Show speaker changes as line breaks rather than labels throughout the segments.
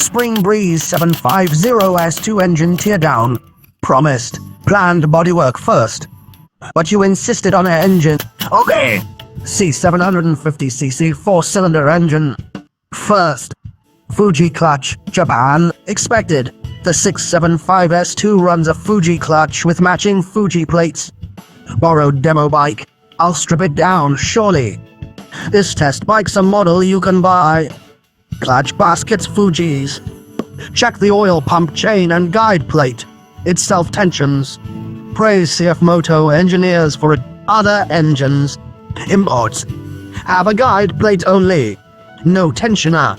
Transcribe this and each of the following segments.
Spring Breeze 750S2 engine teardown. Promised. Planned bodywork first. But you insisted on an engine. Okay. C750cc 4-cylinder engine. First. Fuji clutch, Japan, expected. The 675S2 runs a Fuji clutch with matching Fuji plates. Borrowed demo bike. I'll strip it down, surely. This test bike's a model you can buy. Clutch baskets Fuji's. Check the oil pump chain and guide plate. It self-tensions. Praise CFMOTO engineers for it. Other engines. Imports. Have a guide plate only. No tensioner.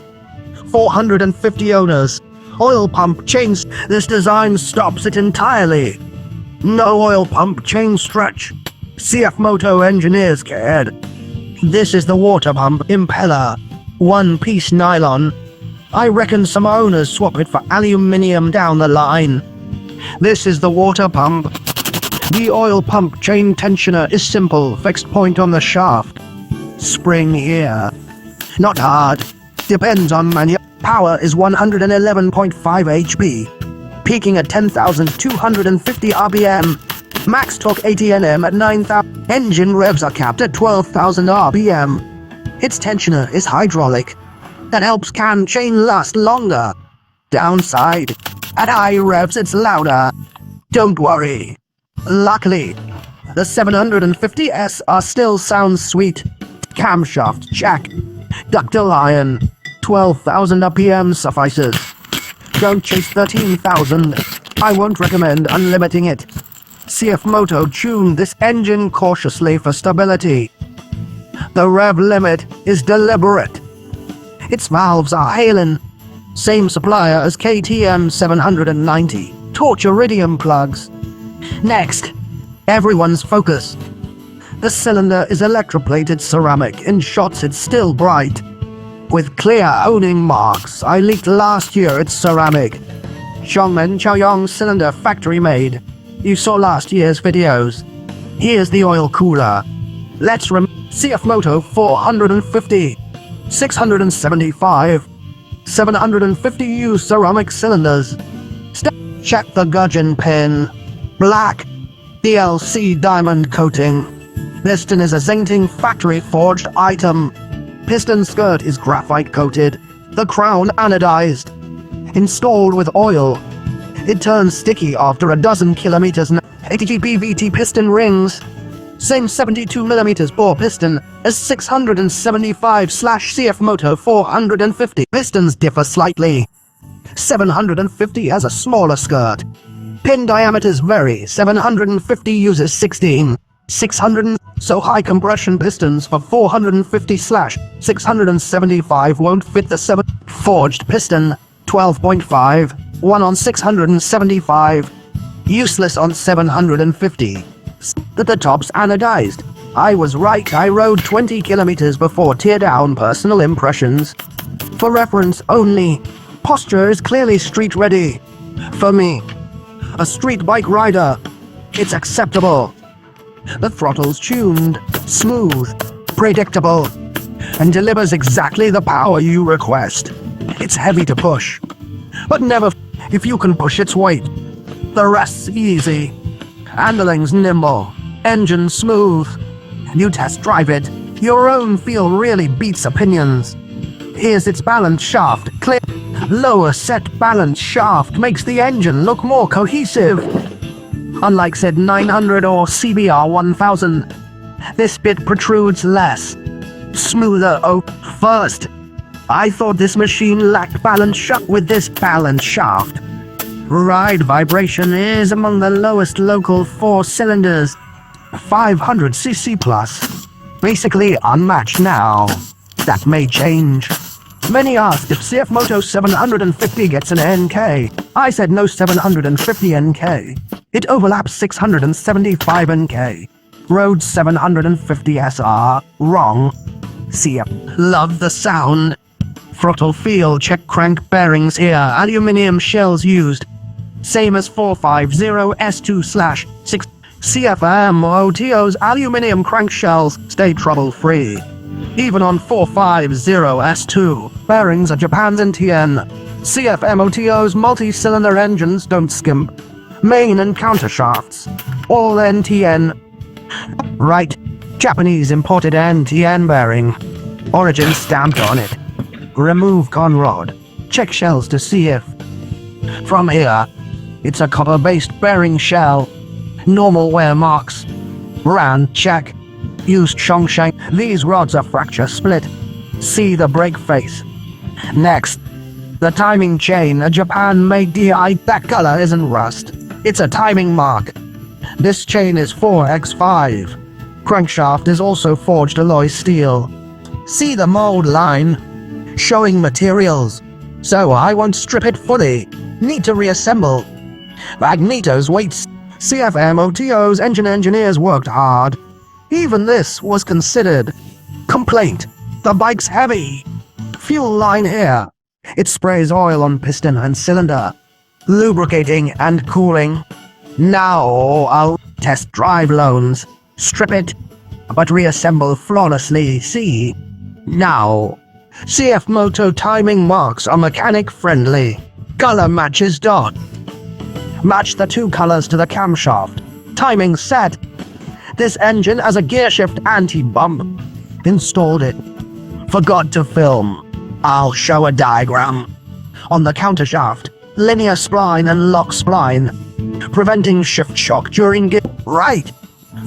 450 owners. Oil pump chains. This design stops it entirely. No oil pump chain stretch. CFMOTO engineers cared. This is the water pump impeller. One-piece nylon. I reckon some owners swap it for aluminium down the line. This is the water pump. The oil pump chain tensioner is simple, fixed point on the shaft. Spring here. Not hard. Depends on Power is 111.5 HP. Peaking at 10,250 RPM. Max torque 80 Nm at 9,000. Engine revs are capped at 12,000 RPM. Its tensioner is hydraulic. That helps can chain last longer. Downside. At high revs it's louder. Don't worry. Luckily, the 750SR still sounds sweet. Camshaft check. Ductile iron. 12,000 RPM suffices. Don't chase 13,000. I won't recommend unlimiting it. CFMOTO tuned this engine cautiously for stability. The rev limit is deliberate. Its valves are Halen. Same supplier as KTM 790. Torch iridium plugs. Next, everyone's focus. The cylinder is electroplated ceramic. In shots it's still bright. With clear owning marks. I leaked last year it's ceramic. Xiongmen Chaoyong cylinder factory made. You saw last year's videos. Here's the oil cooler. Let's CFMOTO 450, 675, 750 used ceramic cylinders. Check the gudgeon pin. Black. DLC diamond coating. Piston is a Zenting factory forged item. Piston skirt is graphite coated. The crown anodized. Installed with oil. It turns sticky after a dozen kilometers. 80 PVT piston rings. Same 72mm bore piston as 675/CFMOTO 450. Pistons differ slightly. 750 has a smaller skirt. Pin diameters vary. 750 uses 16. 600 so high compression pistons for 450/675 won't fit the 7 forged piston. 12.5, 1 on 675. Useless on 750. The top's anodized. I was right. I rode 20 kilometers before teardown. Personal impressions. For reference only. Posture is clearly street ready. For me, a street bike rider, it's acceptable. The throttle's tuned, smooth, predictable, and delivers exactly the power you request. It's heavy to push, but never if you can push its weight. The rest's easy. Handling's nimble, engine smooth. You test drive it, your own feel really beats opinions. Here's its balance shaft, clear. Lower set balance shaft makes the engine look more cohesive. Unlike said 900 or CBR 1000, this bit protrudes less. Smoother. Oh, first, I thought this machine lacked balance shaft. With this balance shaft, ride vibration is among the lowest local 4 cylinders. 500cc plus. Basically unmatched now. That may change. Many asked if CFMOTO 750 gets an NK. I said no. 750 NK. It overlaps 675 NK. Road 750SR. Wrong. CF. Love the sound. Throttle feel check. Crank bearings here. Aluminium shells used. Same as 450S2/6. CFMOTO's aluminium crank shells stay trouble-free. Even on 450S2, bearings are Japan's NTN. CFMOTO's multi-cylinder engines don't skimp. Main and countershafts, all NTN. Right, Japanese imported NTN bearing. Origin stamped on it. Remove conrod. Check shells to see if. From here, it's a copper-based bearing shell. Normal wear marks. Ran check. Used Chongshank. These rods are fracture split. See the brake face. Next, the timing chain, a Japan-made DI. That color isn't rust. It's a timing mark. This chain is 4x5. Crankshaft is also forged alloy steel. See the mold line? Showing materials. So I won't strip it fully. Need to reassemble. Magneto's weights. CFMOTO's engine engineers worked hard. Even this was considered. Complaint. The bike's heavy. Fuel line here. It sprays oil on piston and cylinder. Lubricating and cooling. Now I'll test drive loans. Strip it, but reassemble flawlessly. See? Now. CFMOTO timing marks are mechanic friendly. Color matches dot. Match the two colors to the camshaft. Timing set. This engine has a gearshift anti-bump. Installed it. Forgot to film. I'll show a diagram. On the countershaft, linear spline and lock spline. Preventing shift shock during right.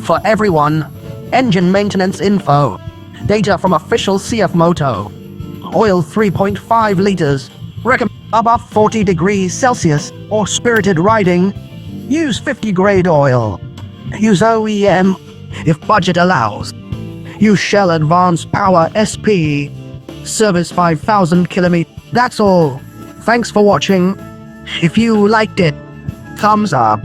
For everyone, engine maintenance info. Data from official CFMOTO. Oil 3.5 liters. Recommend above 40 degrees Celsius or spirited riding. Use 50 grade oil. Use OEM if budget allows. Use Shell Advanced Power SP. Service 5,000 kilometers. That's all. Thanks for watching. If you liked it, thumbs up.